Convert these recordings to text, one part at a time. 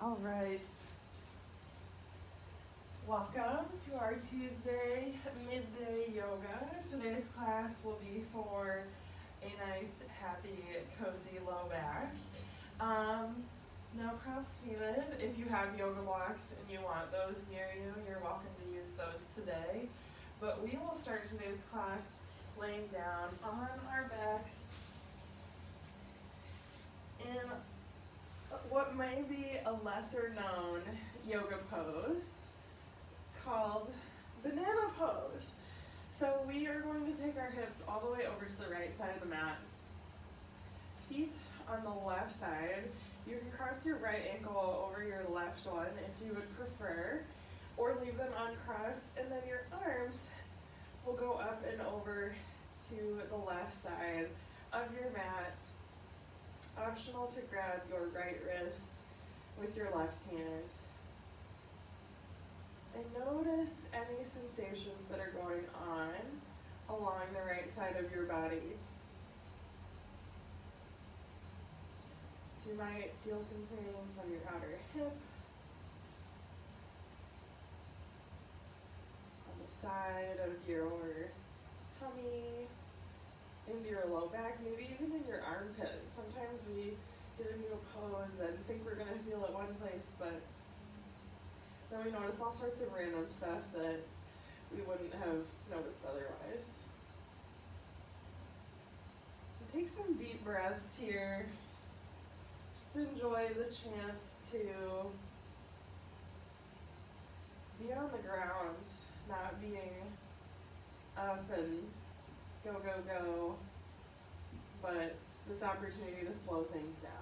All right. Welcome to our Tuesday midday yoga. Today's class will be for a nice, happy, cozy low back. No props needed. If you have yoga blocks and you want those near you, you're welcome to use those today. But we will start today's class laying down on our backs in what may be a lesser known yoga pose called banana pose. So we are going to take our hips all the way over to the right side of the mat. Feet on the left side. You can cross your right ankle over your left one if you would prefer, or leave them uncrossed, and then your arms will go up and over to the left side of your mat. Optional to grab your right wrist with your left hand. And notice any sensations that are going on along the right side of your body. So you might feel some things on your outer hip, on the side of your tummy, into your low back, maybe even in your armpit. Sometimes we get into a pose and think we're going to feel it one place, but then we notice all sorts of random stuff that we wouldn't have noticed otherwise. And take some deep breaths here. Just enjoy the chance to be on the ground, not being up and go, go, go, but this opportunity to slow things down.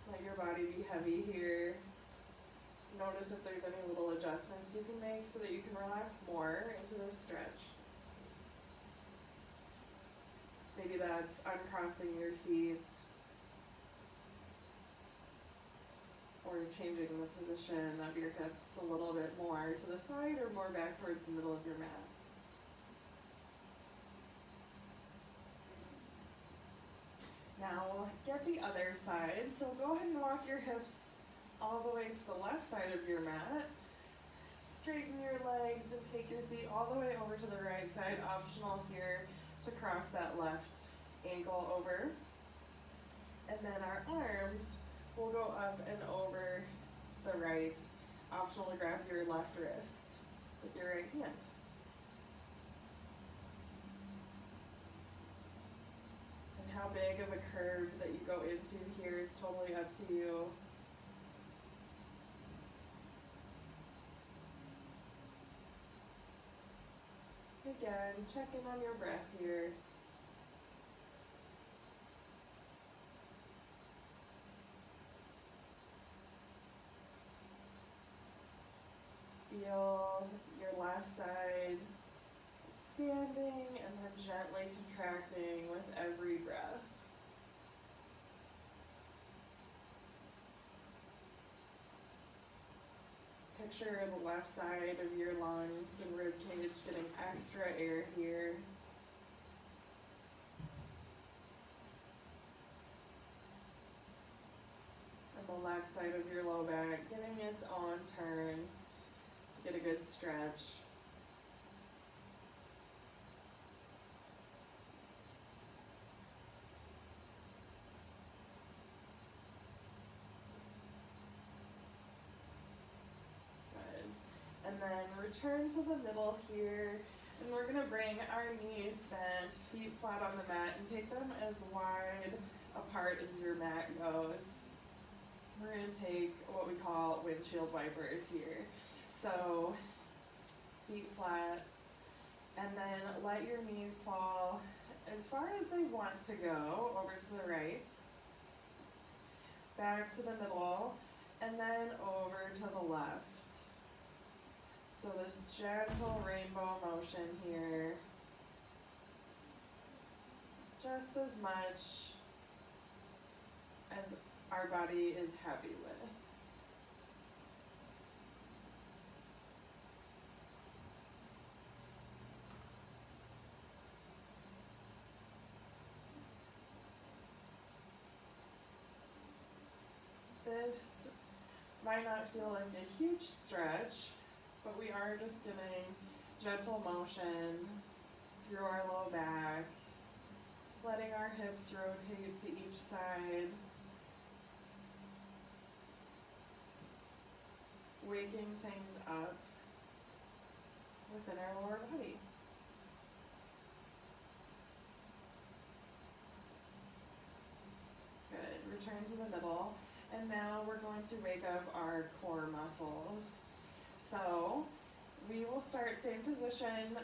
Let your body be heavy here. Notice if there's any little adjustments you can make so that you can relax more into this stretch. Maybe that's uncrossing your feet, or changing the position of your hips a little bit more to the side or more back towards the middle of your mat. Now we'll get the other side. So go ahead and walk your hips all the way to the left side of your mat. Straighten your legs and take your feet all the way over to the right side. Optional here to cross that left ankle over. And then our arms will go up and over to the right. Optional to grab your left wrist with your right hand. And how big of a curve that you go into here is totally up to you. Again, check in on your breath here. Feel your left side expanding and then gently contracting with every breath. Picture the left side of your lungs and rib cage getting extra air here. And the left side of your low back getting its own turn to get a good stretch. And then return to the middle here, and we're going to bring our knees bent, feet flat on the mat, and take them as wide apart as your mat goes. We're going to take what we call windshield wipers here. So feet flat, and then let your knees fall as far as they want to go, over to the right, back to the middle, and then over to the left. So this gentle rainbow motion here, just as much as our body is happy with. Might not feel like a huge stretch, but we are just getting gentle motion through our low back, letting our hips rotate to each side, waking things up within our lower body. Good. Return to the middle. And now we're going to wake up our core muscles. So we will start same position,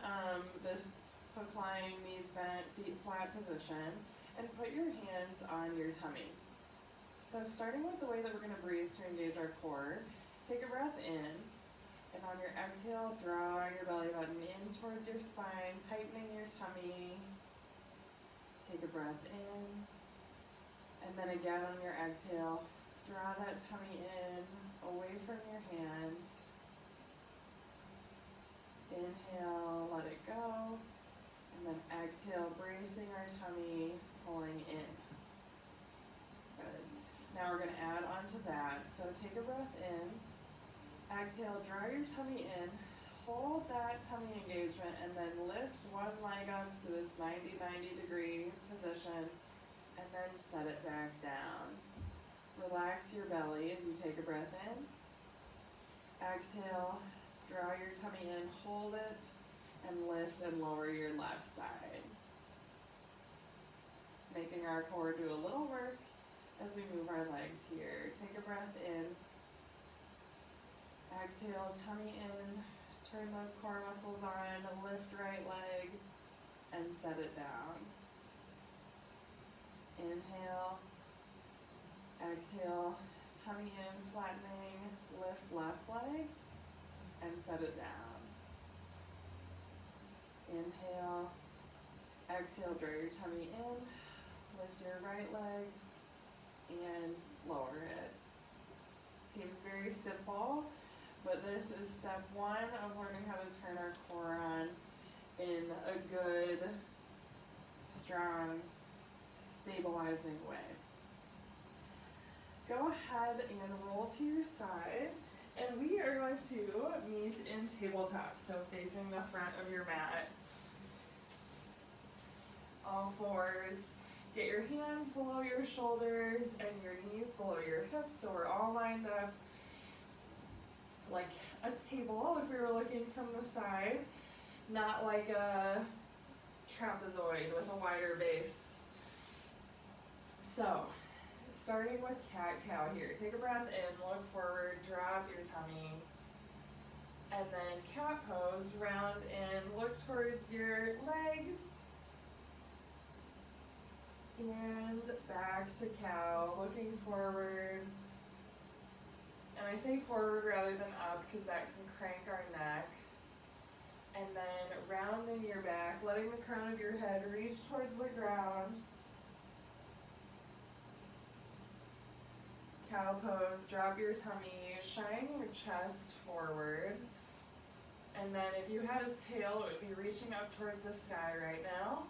this hook lying, knees bent, feet flat position, and put your hands on your tummy. So starting with the way that we're going to breathe to engage our core, take a breath in, and on your exhale, draw your belly button in towards your spine, tightening your tummy. Take a breath in, and then again on your exhale, draw that tummy in, away from your hands. Inhale, let it go, and then exhale, bracing our tummy, pulling in. Good. Now we're going to add on to that. So take a breath in, exhale, draw your tummy in, hold that tummy engagement, and then lift one leg up to this 90 degree position, and then set it back down. Relax your belly as you take a breath in. Exhale, draw your tummy in, hold it, and lift and lower your left side. Making our core do a little work as we move our legs here. Take a breath in. Exhale, tummy in, turn those core muscles on, lift right leg, and set it down. Inhale. Exhale, tummy in, flattening, lift left leg, and set it down. Inhale, exhale, draw your tummy in, lift your right leg, and lower it. Seems very simple, but this is step one of learning how to turn our core on in a good, strong, stabilizing way. Go ahead and roll to your side, and we are going to meet in tabletop, so facing the front of your mat. All fours. Get your hands below your shoulders and your knees below your hips, so we're all lined up like a table if we were looking from the side, not like a trapezoid with a wider base. So, starting with cat-cow here. Take a breath in, look forward, drop your tummy, and then cat pose, round in, look towards your legs, and back to cow, looking forward. And I say forward rather than up because that can crank our neck. And then rounding your back, letting the crown of your head reach towards the ground. Cow pose, drop your tummy, shine your chest forward. And then if you had a tail, it would be reaching up towards the sky right now.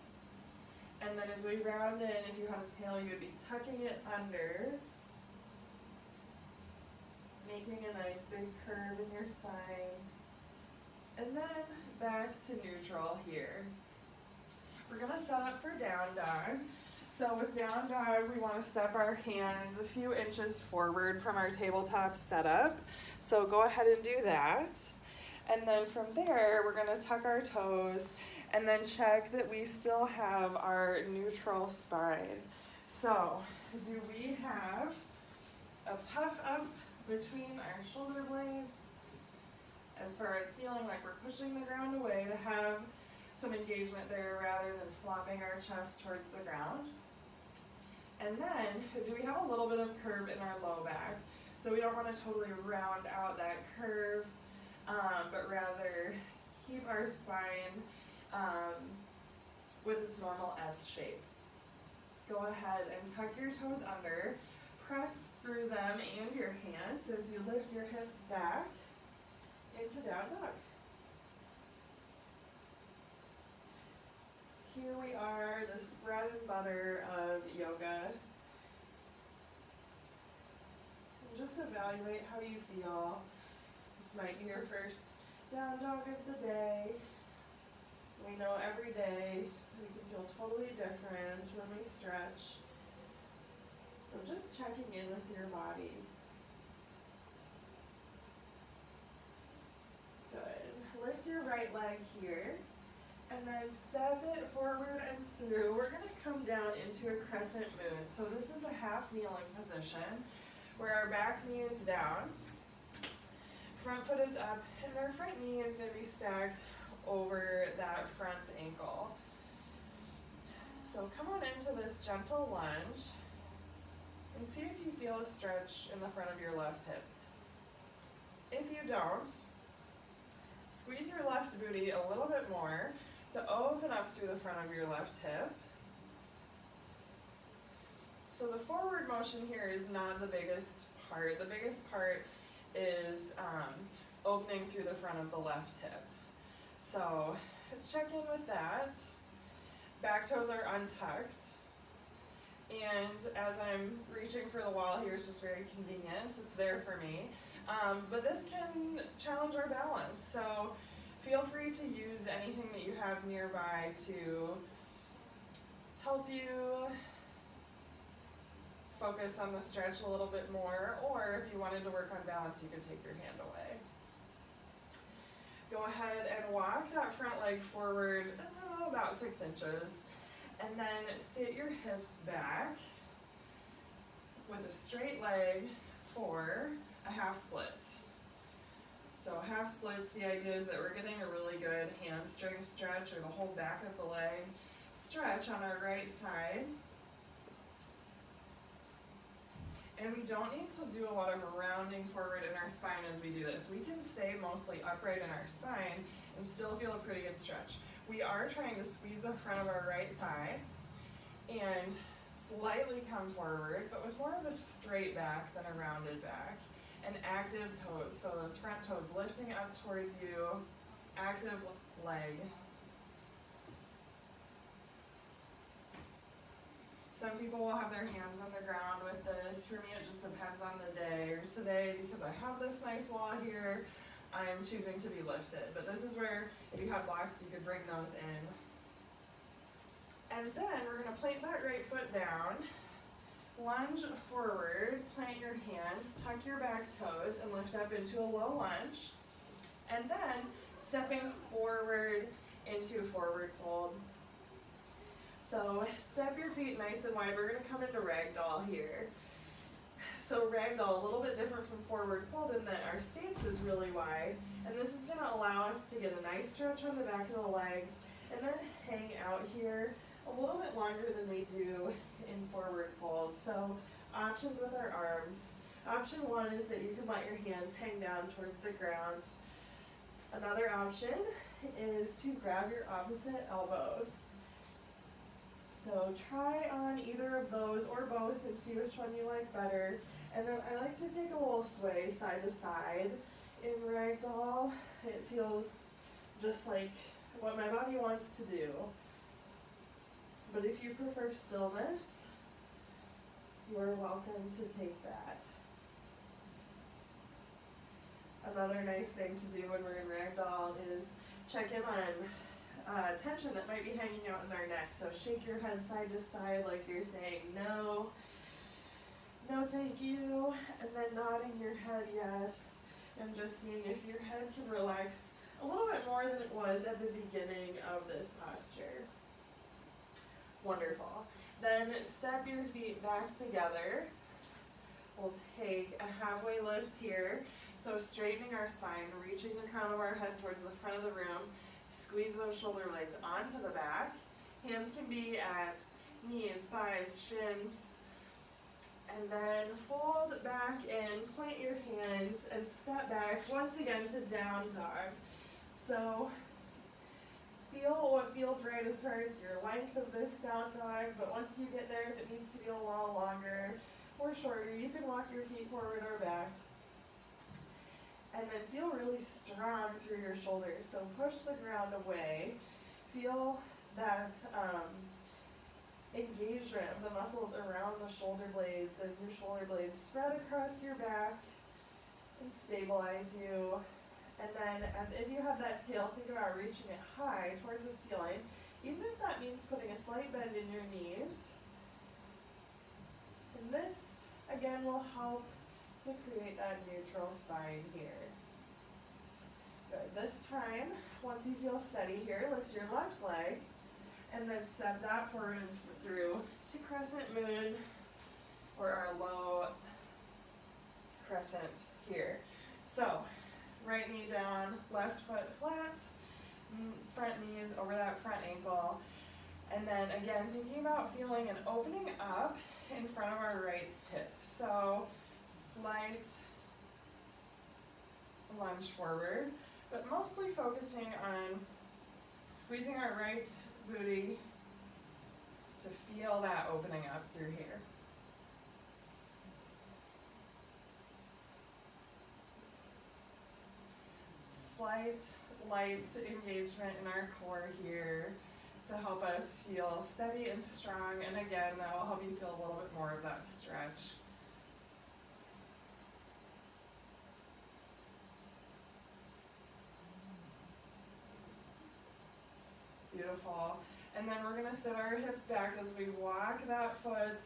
And then as we round in, if you have a tail, you would be tucking it under, making a nice big curve in your spine. And then back to neutral here. We're gonna set up for down dog. So with down dog, we want to step our hands a few inches forward from our tabletop setup. So go ahead and do that. And then from there, we're going to tuck our toes and then check that we still have our neutral spine. So do we have a puff up between our shoulder blades as far as feeling like we're pushing the ground away to have some engagement there rather than flopping our chest towards the ground? And then, do we have a little bit of curve in our low back? So we don't want to totally round out that curve, but rather keep our spine with its normal S shape. Go ahead and tuck your toes under, press through them and your hands as you lift your hips back into down dog. Here we are, this bread and butter of yoga. Just just evaluate how you feel. This might be your first down dog of the day. We know every day we can feel totally different when we stretch. So just checking in with your body. Good. Lift your right leg here, and then step it forward and through. We're going to come down into a crescent moon. So this is a half kneeling position where our back knee is down, front foot is up, and our front knee is going to be stacked over that front ankle. So come on into this gentle lunge and see if you feel a stretch in the front of your left hip. If you don't, squeeze your left booty a little bit more to open up through the front of your left hip. So the forward motion here is not the biggest part. The biggest part is opening through the front of the left hip. So check in with that. Back toes are untucked. And as I'm reaching for the wall here, it's just very convenient. It's there for me. But this can challenge our balance. So feel free to use anything that you have nearby to help you focus on the stretch a little bit more, or if you wanted to work on balance, you could take your hand away. Go ahead and walk that front leg forward about 6 inches, and then sit your hips back with a straight leg for a half splits. So half splits, the idea is that we're getting a really good hamstring stretch, or the whole back of the leg stretch on our right side. And we don't need to do a lot of rounding forward in our spine as we do this. We can stay mostly upright in our spine and still feel a pretty good stretch. We are trying to squeeze the front of our right thigh and slightly come forward, but with more of a straight back than a rounded back. And active toes, so those front toes lifting up towards you, active leg. Some people will have their hands on the ground with this. For me, it just depends on the day. Or today, because I have this nice wall here, I'm choosing to be lifted. But this is where, if you have blocks, you could bring those in. And then we're going to plant that right foot down, lunge forward, plant your hands, tuck your back toes, and lift up into a low lunge. And then stepping forward into forward fold. So step your feet nice and wide. We're going to come into ragdoll here. So ragdoll, a little bit different from forward fold in that our stance is really wide. And this is going to allow us to get a nice stretch on the back of the legs and then hang out here a little bit longer than we do in forward fold. So options with our arms. Option one is that you can let your hands hang down towards the ground. Another option is to grab your opposite elbows. So try on either of those or both and see which one you like better. And then I like to take a little sway side to side in ragdoll. It feels just like what my body wants to do. But if you prefer stillness, you are welcome to take that. Another nice thing to do when we're in ragdoll is check in on tension that might be hanging out in our neck. So shake your head side to side like you're saying no, no thank you, and then nodding your head yes, and just seeing if your head can relax a little bit more than it was at the beginning of this posture. Wonderful. Then step your feet back together. We'll take a halfway lift here. So straightening our spine, reaching the crown of our head towards the front of the room. Squeeze those shoulder blades onto the back. Hands can be at knees, thighs, shins. And then fold back in, plant your hands, and step back once again to down dog. So feel what feels right as far as your length of this down dog, but once you get there, if it needs to be a little longer or shorter, you can walk your feet forward or back. And then feel really strong through your shoulders. So push the ground away. Feel that engagement of the muscles around the shoulder blades as your shoulder blades spread across your back and stabilize you. And then as if you have that tail, think about reaching it high towards the ceiling, even if that means putting a slight bend in your knees. And this, again, will help to create that neutral spine here. Good. This time, once you feel steady here, lift your left leg and then step that forward and through to Crescent Moon, or our low crescent here. So, right knee down, left foot flat, front knees over that front ankle. And then again, thinking about feeling an opening up in front of our right hip. So, slight lunge forward, but mostly focusing on squeezing our right booty to feel that opening up through here. Slight, light engagement in our core here to help us feel steady and strong, and again, that will help you feel a little bit more of that stretch. Beautiful. And then we're going to sit our hips back as we walk that foot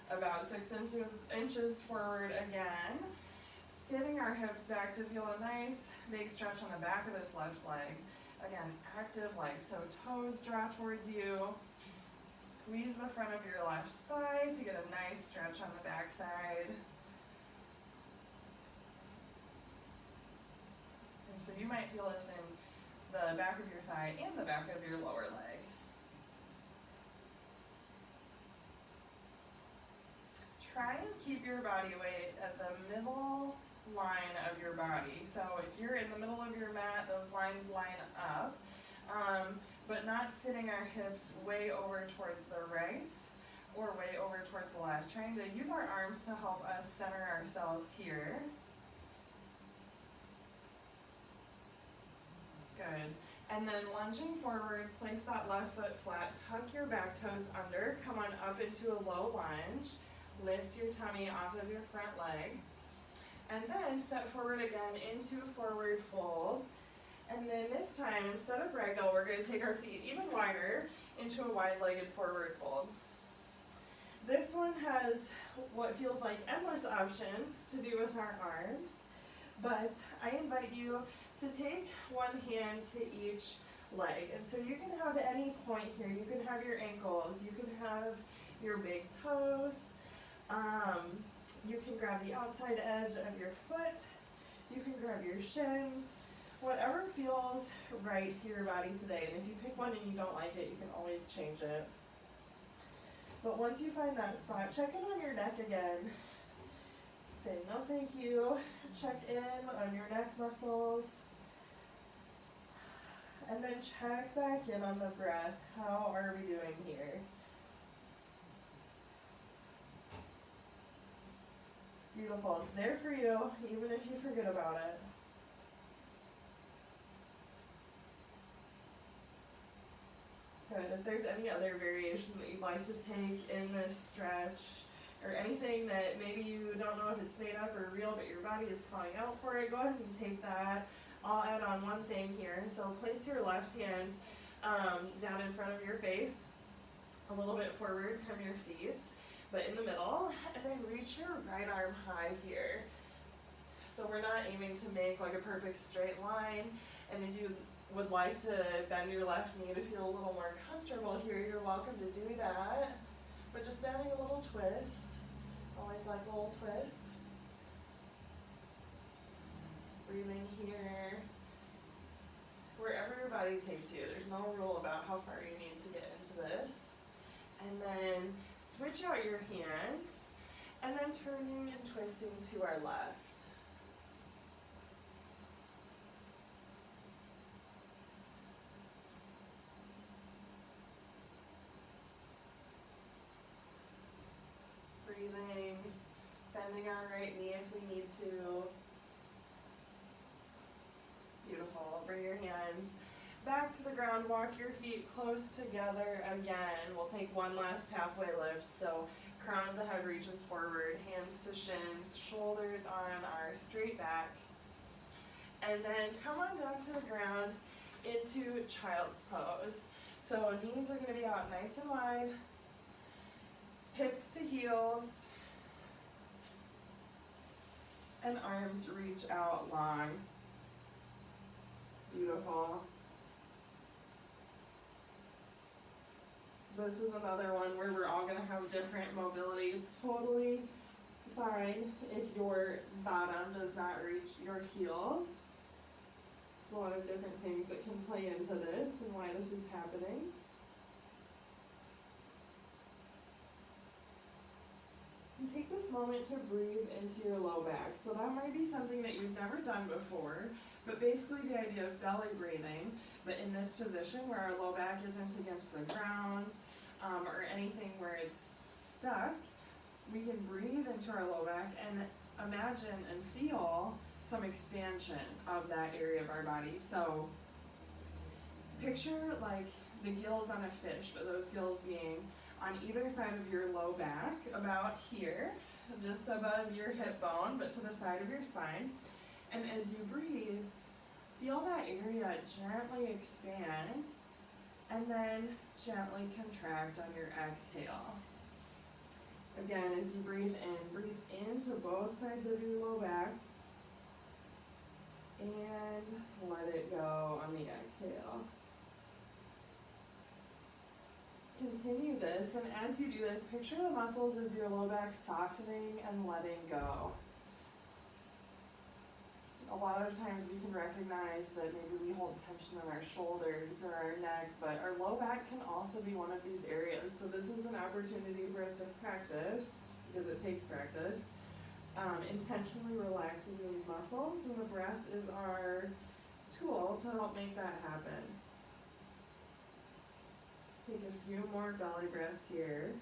about 6 inches forward again. Sitting our hips back to feel a nice big stretch on the back of this left leg. Again, active leg, so toes draw towards you. Squeeze the front of your left thigh to get a nice stretch on the back side. And so you might feel this in the back of your thigh and the back of your lower leg. Try and keep your body weight at the middle line of your body. So if you're in the middle of your mat, those lines line up, but not sitting our hips way over towards the right or way over towards the left. Trying to use our arms to help us center ourselves here. Good. And then lunging forward, place that left foot flat, tuck your back toes under, come on up into a low lunge, lift your tummy off of your front leg, and then step forward again into forward fold. And then this time, instead of ragdoll, we're going to take our feet even wider into a wide-legged forward fold. This one has what feels like endless options to do with our arms, but I invite you to take one hand to each leg. And so you can have any point here. You can have your ankles, you can have your big toes, you can grab the outside edge of your foot, you can grab your shins, whatever feels right to your body today. And if you pick one and you don't like it, you can always change it. But once you find that spot, check in on your neck again. Say no thank you, check in on your neck muscles, and then check back in on the breath. How are we doing here? It's beautiful. It's there for you, even if you forget about it. Good. If there's any other variation that you'd like to take in this stretch, or anything that maybe you don't know if it's made up or real, but your body is calling out for it, go ahead and take that. I'll add on one thing here. So place your left hand down in front of your face, a little bit forward from your feet, but in the middle, and then reach your right arm high here. So we're not aiming to make like a perfect straight line, and if you would like to bend your left knee to feel a little more comfortable here, you're welcome to do that. But just adding a little twist. Always like a little twist. Breathing here. Wherever your body takes you. There's no rule about how far you need to get into this. And then switch out your hands. And then turning and twisting to our left. Breathing, bending our right knee if we need to. Beautiful. Bring your hands back to the ground, walk your feet close together again. We'll take one last halfway lift. So crown of the head reaches forward, hands to shins, shoulders on our straight back. And then come on down to the ground into child's pose. So knees are going to be out nice and wide, hips to heels, and arms reach out long. Beautiful. This is another one where we're all going to have different mobility. It's totally fine if your bottom does not reach your heels. There's a lot of different things that can play into this and why this is happening. And take this moment to breathe into your low back. So that might be something that you've never done before, but basically the idea of belly breathing, but in this position where our low back isn't against the ground, or anything where it's stuck, we can breathe into our low back and imagine and feel some expansion of that area of our body. So picture like the gills on a fish, but those gills being on either side of your low back, about here, just above your hip bone, but to the side of your spine. And as you breathe, feel that area gently expand, and then gently contract on your exhale. Again, as you breathe into both sides of your low back, and let it go on the exhale. Continue this, and as you do this, picture the muscles of your low back softening and letting go. A lot of times we can recognize that maybe we hold tension in our shoulders or our neck, but our low back can also be one of these areas. So this is an opportunity for us to practice, because it takes practice, intentionally relaxing these muscles, and the breath is our tool to help make that happen. Let's take a few more belly breaths here.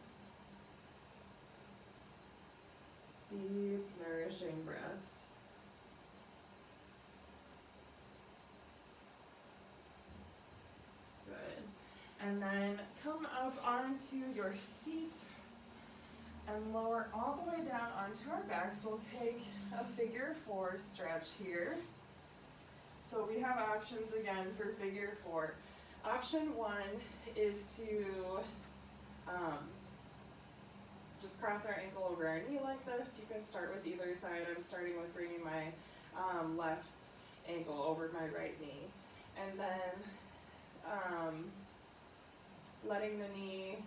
Deep, nourishing breaths. And then come up onto your seat and lower all the way down onto our backs. We'll take a figure 4 stretch here. So we have options again for figure 4. Option 1 is to just cross our ankle over our knee like this. You can start with either side. I'm starting with bringing my left ankle over my right knee. And then letting the knee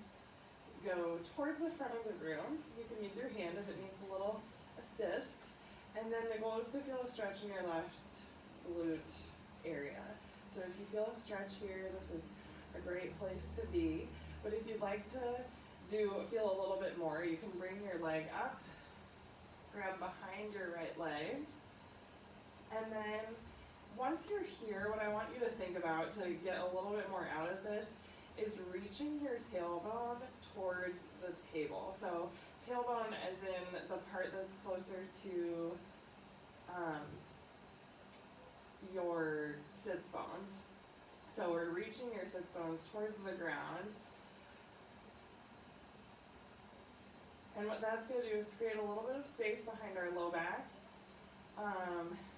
go towards the front of the room. You can use your hand if it needs a little assist. And then the goal is to feel a stretch in your left glute area. So if you feel a stretch here, this is a great place to be. But if you'd like to feel a little bit more, you can bring your leg up, grab behind your right leg, and then once you're here, what I want you to think about to get a little bit more out of this is reaching your tailbone towards the table. So tailbone as in the part that's closer to your sits bones. So we're reaching your sits bones towards the ground. And what that's going to do is create a little bit of space behind our low back,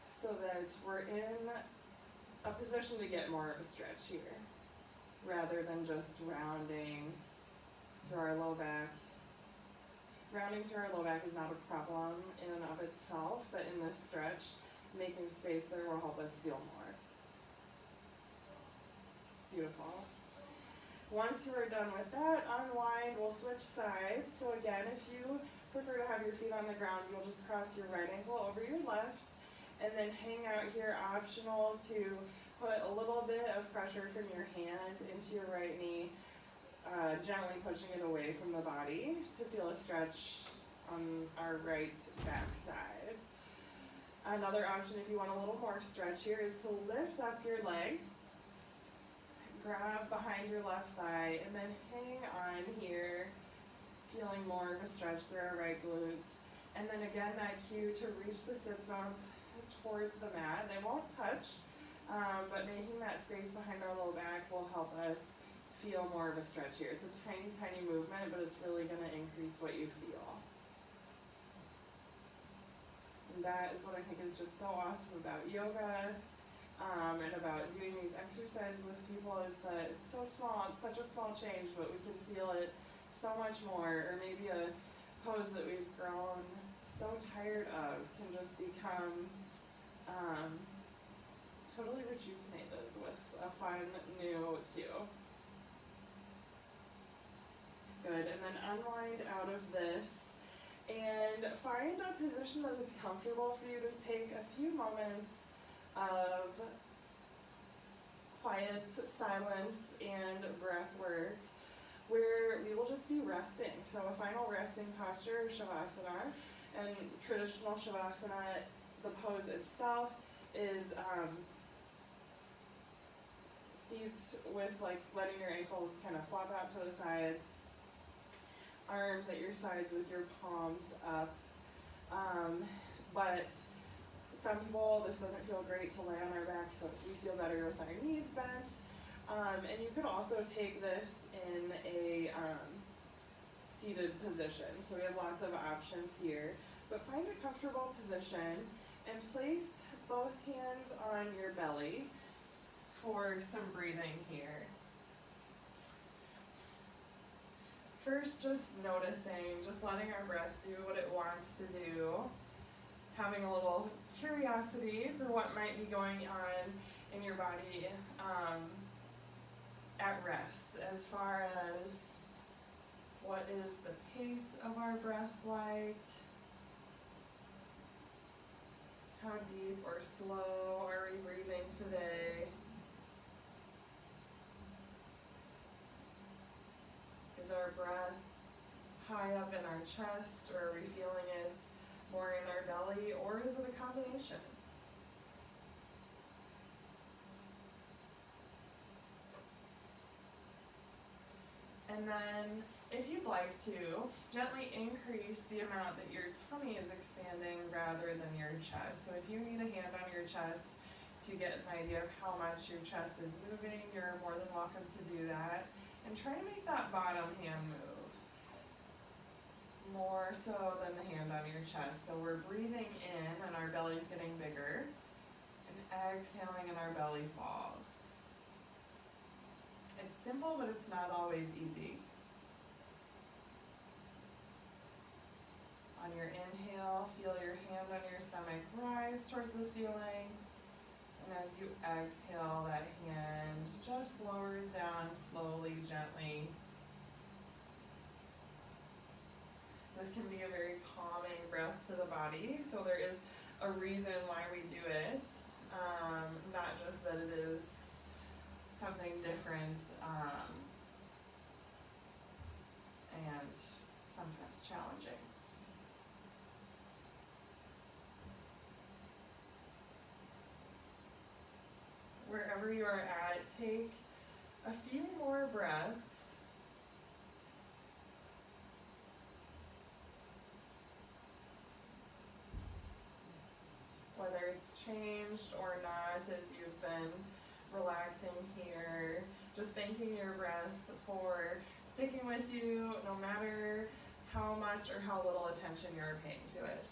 so that we're in a position to get more of a stretch here, rather than just rounding through our low back. Rounding through our low back is not a problem in and of itself, but in this stretch, making space there will help us feel more. Beautiful. Once you are done with that, unwind, we'll switch sides. So again, if you prefer to have your feet on the ground, you'll just cross your right ankle over your left, and then hang out here, optional to put a little bit of pressure from your hand into your right knee, gently pushing it away from the body to feel a stretch on our right back side. Another option, if you want a little more stretch here, is to lift up your leg, grab behind your left thigh, and then hang on here, feeling more of a stretch through our right glutes. And then again, that cue to reach the sits bones towards the mat. They won't touch, But making that space behind our low back will help us feel more of a stretch here. It's a tiny, tiny movement, but it's really going to increase what you feel. And that is what I think is just so awesome about yoga, and about doing these exercises with people, is that it's so small, it's such a small change, but we can feel it so much more. Or maybe a pose that we've grown so tired of can just become totally rejuvenated with a fun new cue. Good, and then unwind out of this and find a position that is comfortable for you to take a few moments of quiet silence and breath work where we will just be resting. So a final resting posture, Shavasana, and traditional Shavasana, the pose itself is feet with like letting your ankles kind of flop out to the sides, arms at your sides with your palms up. But some people, this doesn't feel great to lay on our back, so we feel better with our knees bent. And you could also take this in a seated position. So we have lots of options here. But find a comfortable position and place both hands on your belly for some breathing here. First, just noticing, just letting our breath do what it wants to do, having a little curiosity for what might be going on in your body at rest, as far as what is the pace of our breath like, how deep or slow are we breathing today? Is our breath high up in our chest, or are we feeling it more in our belly, or is it a combination? And then, if you'd like to, gently increase the amount that your tummy is expanding rather than your chest. So if you need a hand on your chest to get an idea of how much your chest is moving, you're more than welcome to do that. And try to make that bottom hand move more so than the hand on your chest. So we're breathing in and our belly's getting bigger, and exhaling and our belly falls. It's simple, but it's not always easy. On your inhale, feel your hand on your stomach rise towards the ceiling. And as you exhale, that hand just lowers down slowly, gently. This can be a very calming breath to the body, so there is a reason why we do it, not just that it is something different and sometimes challenging. Wherever you are at, take a few more breaths. Whether it's changed or not as you've been relaxing here, just thanking your breath for sticking with you no matter how much or how little attention you're paying to it.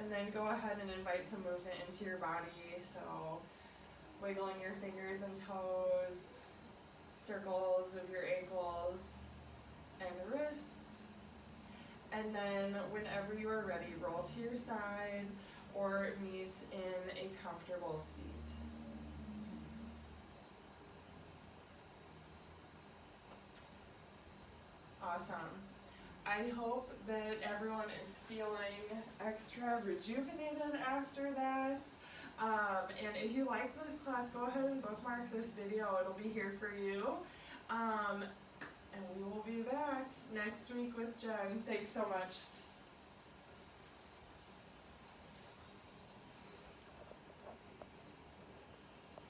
And then go ahead and invite some movement into your body, so wiggling your fingers and toes, circles of your ankles and wrists. And then whenever you are ready, roll to your side or meet in a comfortable seat. Awesome. I hope that everyone is feeling extra rejuvenated after that. And if you liked this class, go ahead and bookmark this video. It'll be here for you. And we will be back next week with Jen. Thanks so much.